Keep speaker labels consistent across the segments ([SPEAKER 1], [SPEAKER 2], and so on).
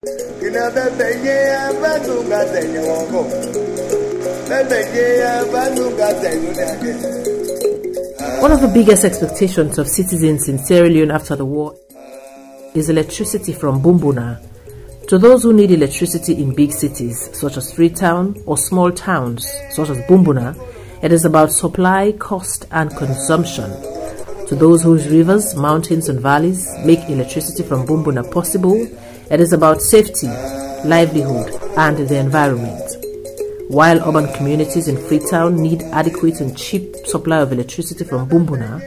[SPEAKER 1] One of the biggest expectations of citizens in Sierra Leone after the war is electricity from Bumbuna. To those who need electricity in big cities such as Freetown or small towns such as Bumbuna, it is about supply, cost and consumption. To those whose rivers, mountains and valleys make electricity from Bumbuna possible, it is about safety, livelihood and the environment. While urban communities in Freetown need adequate and cheap supply of electricity from Bumbuna,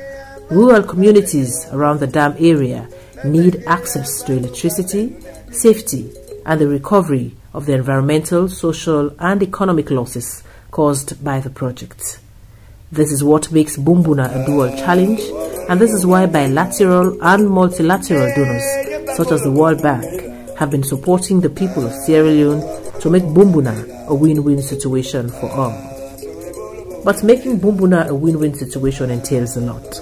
[SPEAKER 1] rural communities around the dam area need access to electricity, safety, and the recovery of the environmental, social, and economic losses caused by the project. This is what makes Bumbuna a dual challenge, and this is why bilateral and multilateral donors, such as the World Bank, have been supporting the people of Sierra Leone to make Bumbuna a win-win situation for all. But making Bumbuna a win-win situation entails a lot.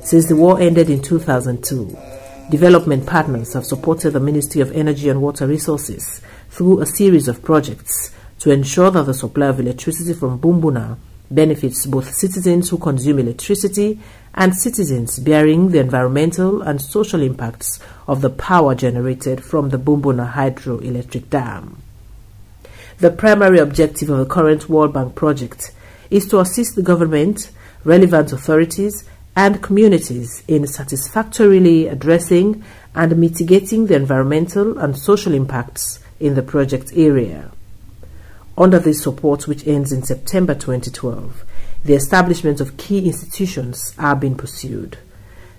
[SPEAKER 1] Since the war ended in 2002, development partners have supported the Ministry of Energy and Water Resources through a series of projects to ensure that the supply of electricity from Bumbuna benefits both citizens who consume electricity and citizens bearing the environmental and social impacts of the power generated from the Bumbuna hydroelectric dam. The primary objective of the current World Bank project is to assist the government, relevant authorities, and communities in satisfactorily addressing and mitigating the environmental and social impacts in the project area. Under this support, which ends in September 2012, the establishment of key institutions are being pursued.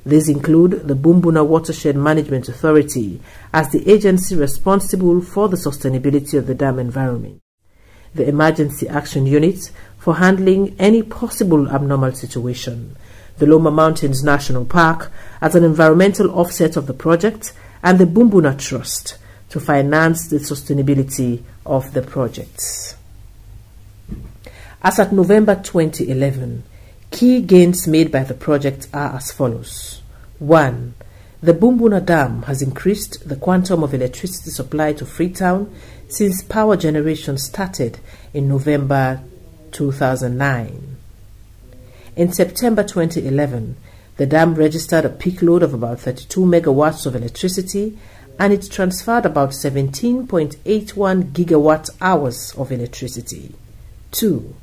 [SPEAKER 1] These include the Bumbuna Watershed Management Authority as the agency responsible for the sustainability of the dam environment, the Emergency Action Unit for handling any possible abnormal situation, the Loma Mountains National Park as an environmental offset of the project, and the Bumbuna Trust to finance the sustainability of the projects. As at November 2011, key gains made by the project are as follows. 1. The Bumbuna Dam has increased the quantum of electricity supply to Freetown since power generation started in November 2009. In September 2011, the dam registered a peak load of about 32 megawatts of electricity, and it transferred about 17.81 gigawatt hours of electricity. 2.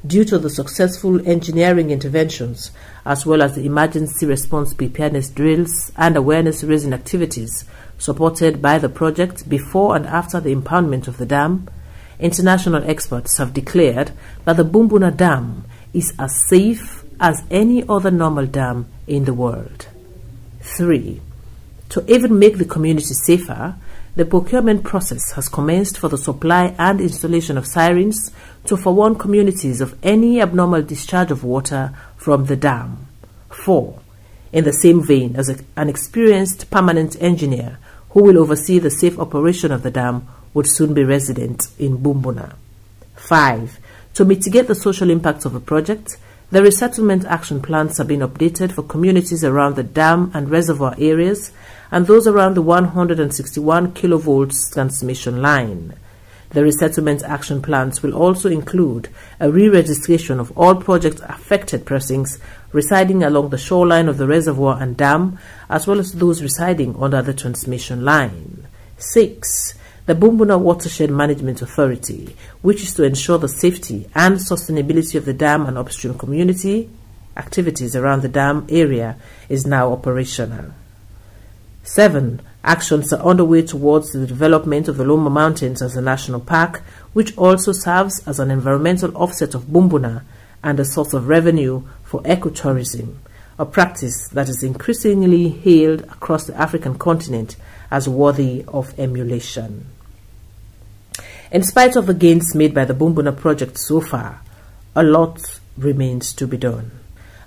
[SPEAKER 1] Due to the successful engineering interventions, as well as the emergency response preparedness drills and awareness-raising activities supported by the project before and after the impoundment of the dam, international experts have declared that the Bumbuna Dam is as safe as any other normal dam in the world. 3. To even make the community safer, the procurement process has commenced for the supply and installation of sirens to forewarn communities of any abnormal discharge of water from the dam. 4. In the same vein, as an experienced permanent engineer who will oversee the safe operation of the dam would soon be resident in Bumbuna. 5. To mitigate the social impacts of the project, the resettlement action plans have been updated for communities around the dam and reservoir areas and those around the 161 kilovolts transmission line. The resettlement action plans will also include a re-registration of all project-affected persons residing along the shoreline of the reservoir and dam, as well as those residing under the transmission line. 6. The Bumbuna Watershed Management Authority, which is to ensure the safety and sustainability of the dam and upstream community activities around the dam area, is now operational. 7. Actions are underway towards the development of the Loma Mountains as a national park, which also serves as an environmental offset of Bumbuna and a source of revenue for ecotourism, a practice that is increasingly hailed across the African continent as worthy of emulation. In spite of the gains made by the Bumbuna project so far, a lot remains to be done.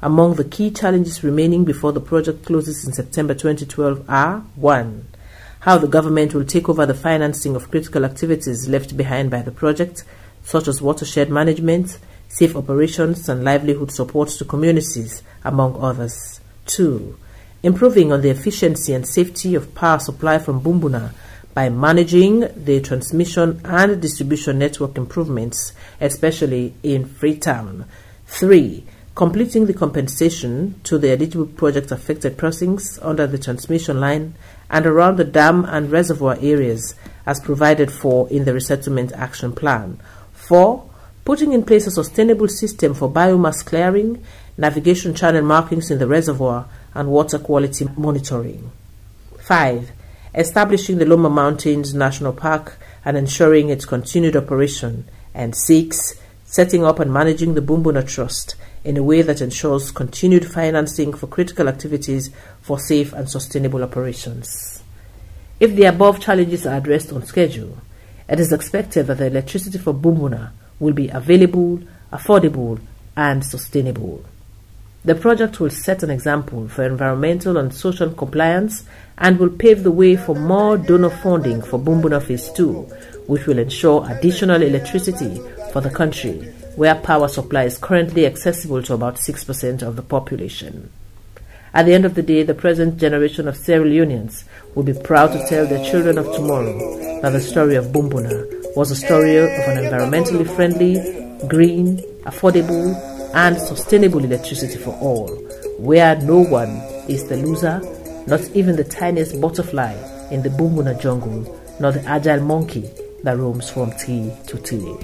[SPEAKER 1] Among the key challenges remaining before the project closes in September 2012 are 1. How the government will take over the financing of critical activities left behind by the project, such as watershed management, safe operations and livelihood support to communities, among others. 2. Improving on the efficiency and safety of power supply from Bumbuna by managing the transmission and distribution network improvements, especially in Freetown. 3. Completing the compensation to the eligible project-affected crossings under the transmission line and around the dam and reservoir areas as provided for in the Resettlement Action Plan. 4. Putting in place a sustainable system for biomass clearing, navigation channel markings in the reservoir, and water quality monitoring. 5. Establishing the Loma Mountains National Park and ensuring its continued operation. And 6. Setting up and managing the Bumbuna Trust in a way that ensures continued financing for critical activities for safe and sustainable operations. If the above challenges are addressed on schedule, it is expected that the electricity for Bumbuna will be available, affordable, and sustainable. The project will set an example for environmental and social compliance and will pave the way for more donor funding for Bumbuna Phase 2, which will ensure additional electricity for the country, where power supply is currently accessible to about 6% of the population. At the end of the day, the present generation of Sierra Leoneans will be proud to tell their children of tomorrow that the story of Bumbuna was a story of an environmentally friendly, green, affordable, and sustainable electricity for all, where no one is the loser, not even the tiniest butterfly in the Bumbuna jungle, nor the agile monkey that roams from tree to tree.